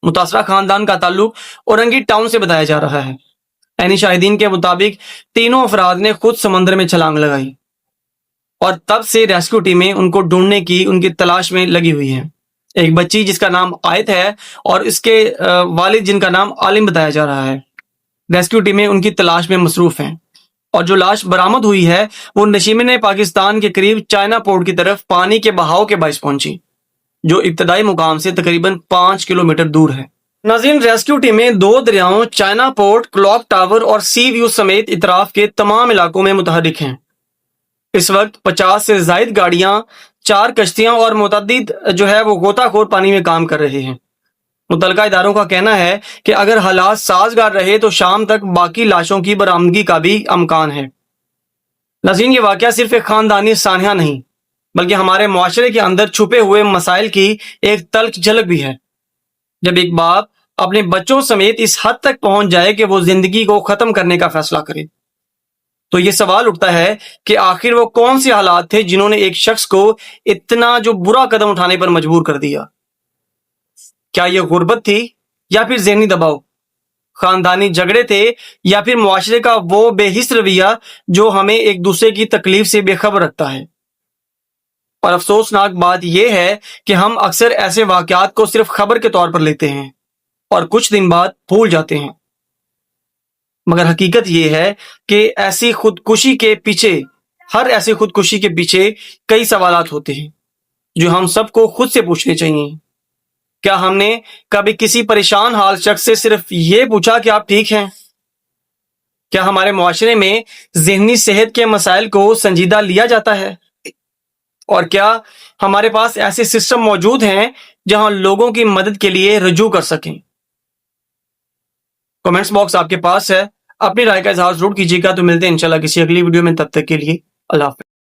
متاثرہ خاندان کا تعلق اورنگی ٹاؤن سے بتایا جا رہا ہے۔ عینی شاہدین کے مطابق تینوں افراد نے خود سمندر میں چھلانگ لگائی اور تب سے ریسکیو ٹیمیں ان کو ڈھونڈنے کی ان کی تلاش میں لگی ہوئی ہیں۔ ایک بچی جس کا نام آیت ہے اور اس کے والد جن کا نام عالم بتایا جا رہا ہے، ریسکیو ٹیمیں ان کی تلاش میں مصروف ہیں، اور جو لاش برآمد ہوئی ہے وہ نشیمن پاکستان کے قریب چائنا پورٹ کی طرف پانی کے بہاؤ کے باعث پہنچی، جو ابتدائی مقام سے تقریباً 5 کلومیٹر دور ہے۔ ناظرین، ریسکیو ٹیمیں 2 دریاؤں چائنا پورٹ، کلاک ٹاور اور سی ویو سمیت اطراف کے تمام علاقوں میں متحرک ہیں۔ اس وقت 50 سے زائد گاڑیاں، 4 کشتیاں اور متعدد وہ غوطہ خور پانی میں کام کر رہے ہیں۔ متعلقہ اداروں کا کہنا ہے کہ اگر حالات سازگار رہے تو شام تک باقی لاشوں کی برآمدگی کا بھی امکان ہے۔ ناظرین، یہ واقعہ صرف ایک خاندانی سانحہ نہیں بلکہ ہمارے معاشرے کے اندر چھپے ہوئے مسائل کی ایک تلخ جھلک بھی ہے۔ جب ایک باپ اپنے بچوں سمیت اس حد تک پہنچ جائے کہ وہ زندگی کو ختم کرنے کا فیصلہ کرے، تو یہ سوال اٹھتا ہے کہ آخر وہ کون سے حالات تھے جنہوں نے ایک شخص کو اتنا برا قدم اٹھانے پر مجبور کر دیا؟ کیا یہ غربت تھی یا پھر ذہنی دباؤ؟ خاندانی جھگڑے تھے یا پھر معاشرے کا وہ بے حس رویہ جو ہمیں ایک دوسرے کی تکلیف سے بے خبر رکھتا ہے؟ اور افسوسناک بات یہ ہے کہ ہم اکثر ایسے واقعات کو صرف خبر کے طور پر لیتے ہیں اور کچھ دن بعد بھول جاتے ہیں، مگر حقیقت یہ ہے کہ ہر ایسی خودکشی کے پیچھے کئی سوالات ہوتے ہیں جو ہم سب کو خود سے پوچھنے چاہیے۔ کیا ہم نے کبھی کسی پریشان حال شخص سے صرف یہ پوچھا کہ آپ ٹھیک ہیں؟ کیا ہمارے معاشرے میں ذہنی صحت کے مسائل کو سنجیدہ لیا جاتا ہے؟ اور کیا ہمارے پاس ایسے سسٹم موجود ہیں جہاں لوگوں کی مدد کے لیے رجوع کر سکیں؟ کمنٹس باکس آپ کے پاس ہے، اپنی رائے کا اظہار ضرور کیجیے گا۔ تو ملتے ہیں انشاءاللہ کسی اگلی ویڈیو میں، تب تک کے لیے اللہ حافظ۔